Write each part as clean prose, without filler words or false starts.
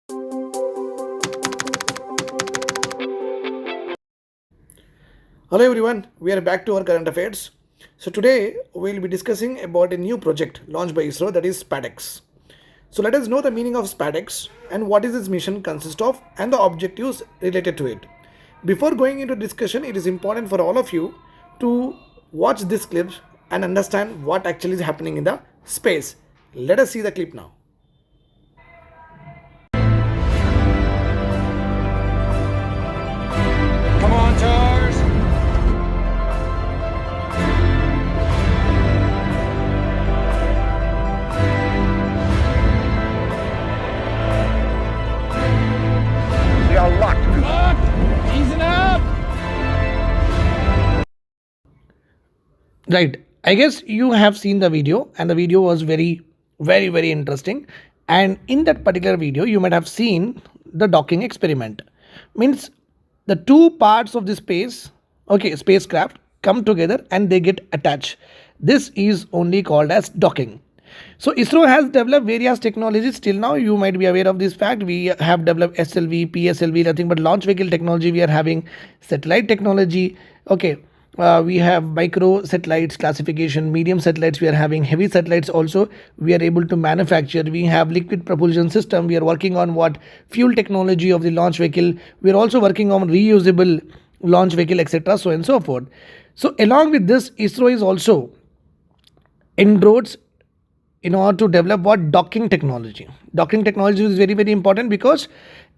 Hello everyone, we are back to our current affairs. So today we'll be discussing about a new project launched by ISRO, that is Spadex. So let us know the meaning of Spadex and what is its mission consist of and the objectives related to it. Before going into discussion, it is important for all of you to watch this clip and understand what actually is happening in the space. Let us see the clip now. Come on, Tars. We are locked. Come on. Easing up. Right. I guess you have seen the video, and the video was very, very interesting. And in that particular video, you might have seen the docking experiment. Means the two parts of the spacecraft come together and they get attached. This is only called as docking. So ISRO has developed various technologies. Till now, you might be aware of this fact. We have developed SLV, PSLV, nothing but launch vehicle technology. We are having satellite technology. Okay. We have micro satellites classification, medium satellites. We are having heavy satellites also. We are able to manufacture. We have liquid propulsion system. We are working on what fuel technology of the launch vehicle. We are also working on reusable launch vehicle, etc. So and so forth. So along with this, ISRO is also inroads in order to develop what docking technology. Docking technology is very important because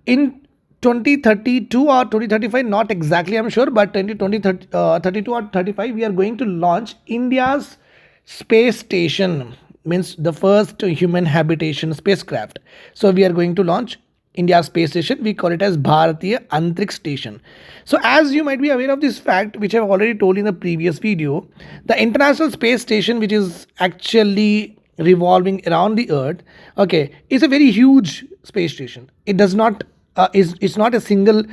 in 2032 or 2035, not exactly I'm sure, but 2032 or 35, we are going to launch India's space station, means the first human habitation spacecraft. So we are going to launch India's space station. We call it as Bharatiya Antriksh Station. So as you might be aware of this fact, which I've already told in the previous video, the International Space Station, which is actually revolving around the earth, okay, is a very huge space station. It does not it's not a single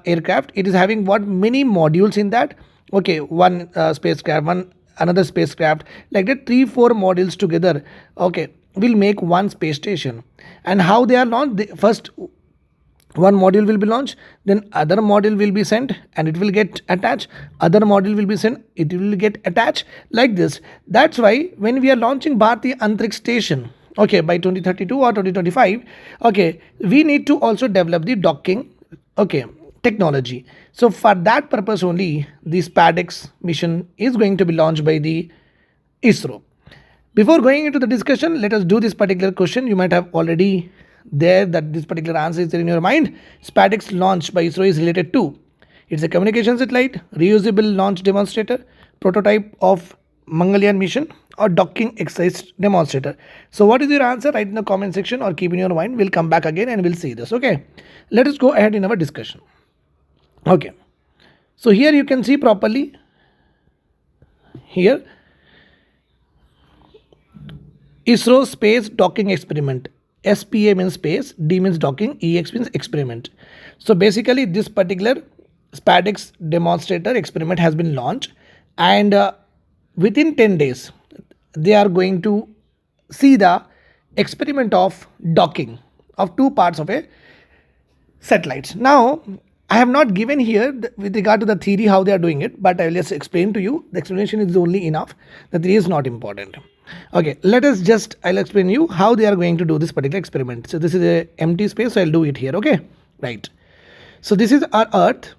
aircraft. It is having what many modules in that. Okay, one spacecraft, one another spacecraft, like that 3-4 modules together, okay, will make one space station. And how they are launched? First one module will be launched, then other module will be sent and it will get attached, other module will be sent, it will get attached, like this. That's why when we are launching Bharatiya Antriksh Station, okay, by 2032 or 2025, okay, we need to also develop the docking, okay, technology. So for that purpose only, the Spadex mission is going to be launched by the ISRO. Before going into the discussion, let us do this particular question. You might have already there that this particular answer is there in your mind. Spadex launch by ISRO is related to, it's a communication satellite, reusable launch demonstrator, prototype of Mangalyaan mission, or docking exercise demonstrator. So what is your answer? Write in the comment section or keep in your mind. We'll come back again and we'll see this. Okay, let us go ahead in our discussion. Okay, so here you can see properly. Here ISRO space docking experiment. SPA means space, D means docking, EX means experiment. So basically this particular Spadex demonstrator experiment has been launched, and within 10 days they are going to see the experiment of docking of two parts of a satellite. Now I have not given here with regard to the theory how they are doing it, but I will just explain to you. The explanation is only enough. The theory is not important. Okay, I'll explain you how they are going to do this particular experiment. So this is a empty space, so I'll do it here. Okay, right. So this is our Earth,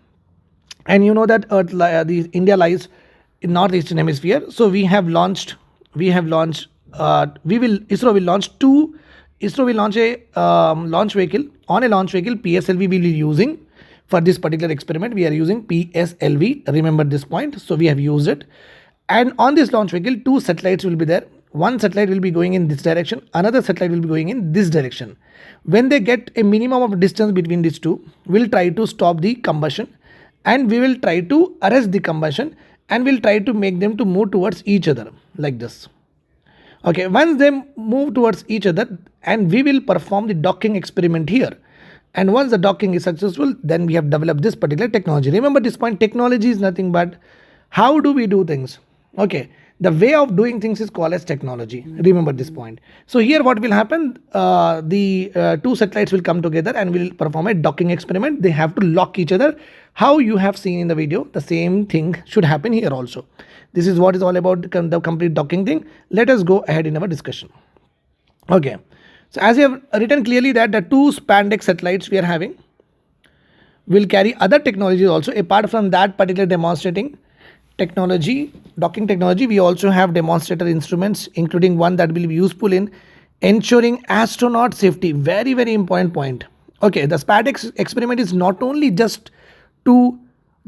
and you know that India lies in northeastern hemisphere. So ISRO will launch a launch vehicle. On a launch vehicle, PSLV will be using for this particular experiment. We are using PSLV. Remember this point. So we have used it. And on this launch vehicle, 2 satellites will be there. One satellite will be going in this direction. Another satellite will be going in this direction. When they get a minimum of distance between these two, we'll try to stop the combustion, and we will try to arrest the combustion, and we'll try to make them to move towards each other like this. Okay, once they move towards each other, and we will perform the docking experiment here. And once the docking is successful, then we have developed this particular technology. Remember this point, technology is nothing but how do we do things. Okay, The way of doing things is called as technology. Remember this point. So here what will happen, the two satellites will come together and will perform a docking experiment. They have to lock each other. How you have seen in the video, the same thing should happen here also. This is what is all about the complete docking thing. Let us go ahead in our discussion. Okay, so as you have written clearly that the two Spadex satellites we are having will carry other technologies also. Apart from that particular demonstrating technology, docking technology, we also have demonstrator instruments, including one that will be useful in ensuring astronaut safety. Very, very important point. Okay, the Spadex experiment is not only just to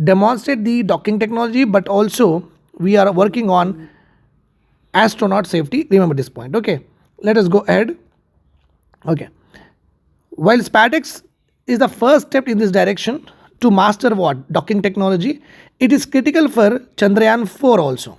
demonstrate the docking technology, but also we are working on astronaut safety. Remember this point. Okay, let us go ahead. Okay, while Spadex is the first step in this direction to master what? Docking technology. It is critical for Chandrayaan 4 also.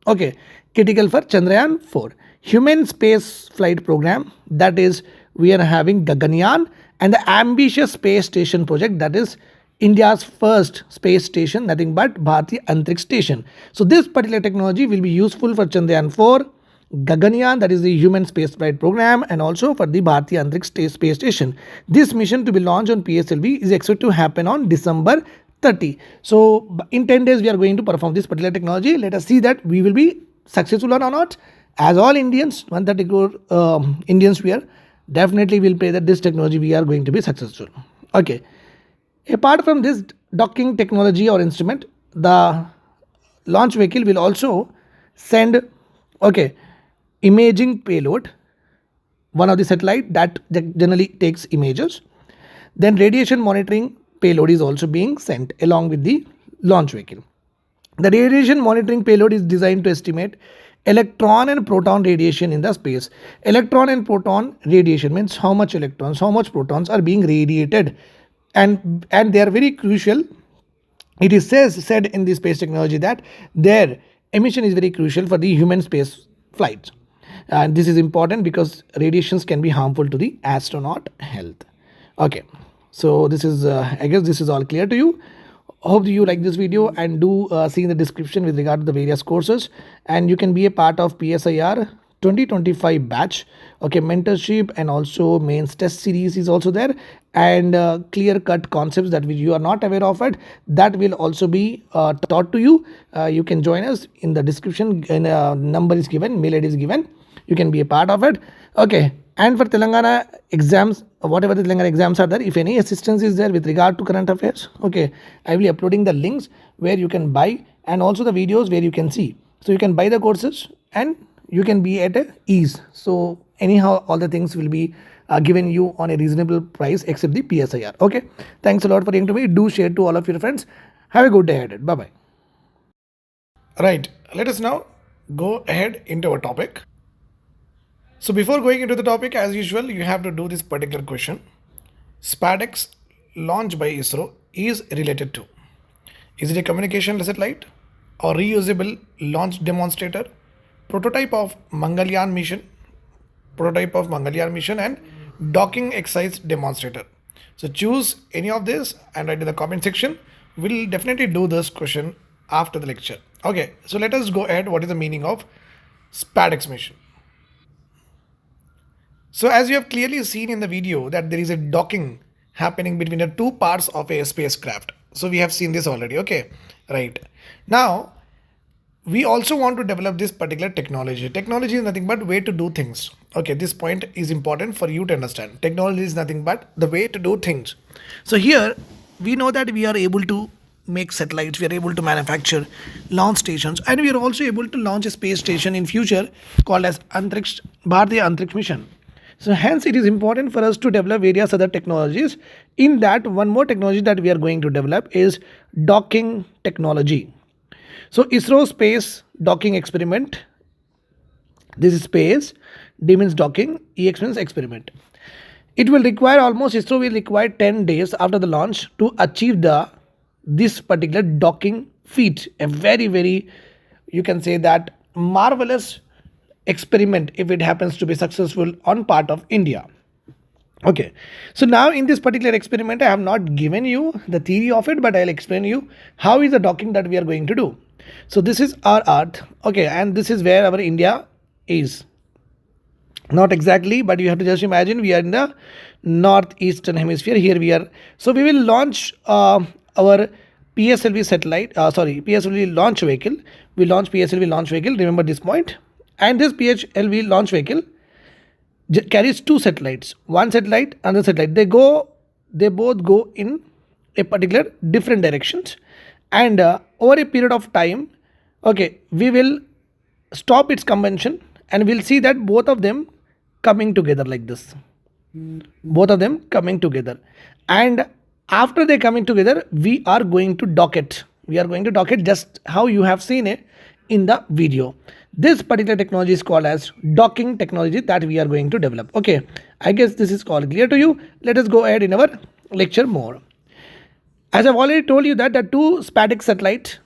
Okay, critical for Chandrayaan 4. Human space flight program, that is we are having Gaganyaan, and the ambitious space station project, that is India's first space station, nothing but Bharatiya Antariksh Station. So this particular technology will be useful for Chandrayaan 4, Gaganyaan, that is the human spaceflight program, and also for the Bharatiya Antariksh Space Station. This mission to be launched on PSLV is expected to happen on December 30. So in 10 days we are going to perform this particular technology. Let us see that we will be successful or not. As all Indians, 130 crore Indians we are, definitely will pray that this technology we are going to be successful. Okay. Apart from this docking technology or instrument, the launch vehicle will also send, okay, imaging payload, one of the satellite that generally takes images. Then radiation monitoring payload is also being sent along with the launch vehicle. The radiation monitoring payload is designed to estimate electron and proton radiation in the space. Electron and proton radiation means how much electrons, how much protons are being radiated, and they are very crucial. It is said in the space technology that their emission is very crucial for the human space flights. And this is important because radiations can be harmful to the astronaut health. Okay, so this is I guess this is all clear to you. Hope you like this video, and do see in the description with regard to the various courses, and you can be a part of PSIR 2025 batch. Okay, mentorship and also mains test series is also there, and clear cut concepts that you are not aware of it, that will also be taught to you. You can join us in the description, and number is given, mail ID is given. You can be a part of it. Okay, and for Telangana exams, whatever the Telangana exams are there, if any assistance is there with regard to current affairs, okay, I will be uploading the links where you can buy, and also the videos where you can see. So you can buy the courses and you can be at ease. So anyhow, all the things will be given you on a reasonable price except the PSIR. Okay, thanks a lot for being to me. Do share to all of your friends. Have a good day ahead. Bye bye. Right, let us now go ahead into our topic. So before going into the topic, as usual, you have to do this particular question. Spadex launched by ISRO is related to: is it a communication satellite or reusable launch demonstrator, prototype of Mangalyaan mission, and docking exercise demonstrator? So choose any of this and write in the comment section. We'll definitely do this question after the lecture. Okay, so let us go ahead. What is the meaning of Spadex mission? So as you have clearly seen in the video that there is a docking happening between the two parts of a spacecraft. So we have seen this already. Okay, right. Now we also want to develop this particular technology. Technology is nothing but way to do things. Okay, this point is important for you to understand. Technology is nothing but the way to do things. So here we know that we are able to make satellites, we are able to manufacture launch stations, and we are also able to launch a space station in future called as Bharatiya Antariksh Mission. So hence it is important for us to develop various other technologies. In that, one more technology that we are going to develop is docking technology. So ISRO space docking experiment. This is space, D means docking, EX means experiment. It will require ISRO will require 10 days after the launch to achieve this particular docking feat. A very, very, you can say that, marvelous experiment if it happens to be successful on part of India. Okay, so now in this particular experiment, I have not given you the theory of it, but I'll explain you how is the docking that we are going to do. So this is our Earth, okay, and this is where our India is. Not exactly, but you have to just imagine we are in the northeastern hemisphere. Here we are. So we will launch our PSLV satellite, PSLV launch vehicle. We launch PSLV launch vehicle. Remember this point. And this PSLV launch vehicle carries two satellites. One satellite, another satellite. They both go in a particular different directions. And over a period of time, okay, we will stop its convention and we'll see that both of them coming together like this, both of them coming together. And after they coming together, we are going to dock it just how you have seen it in the video. This particular technology is called as docking technology that we are going to develop. Okay, I guess this is all clear to you. Let us go ahead in our lecture more. As I've already told you that the two Spadex satellites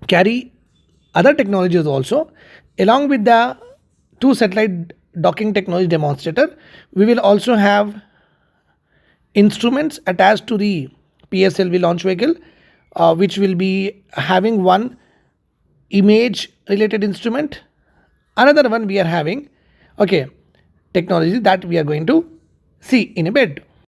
carry other technologies also. Along with the two satellite docking technology demonstrator, we will also have instruments attached to the PSLV launch vehicle, which will be having one image related instrument. Another one we are having, okay, technology that we are going to see in a bit.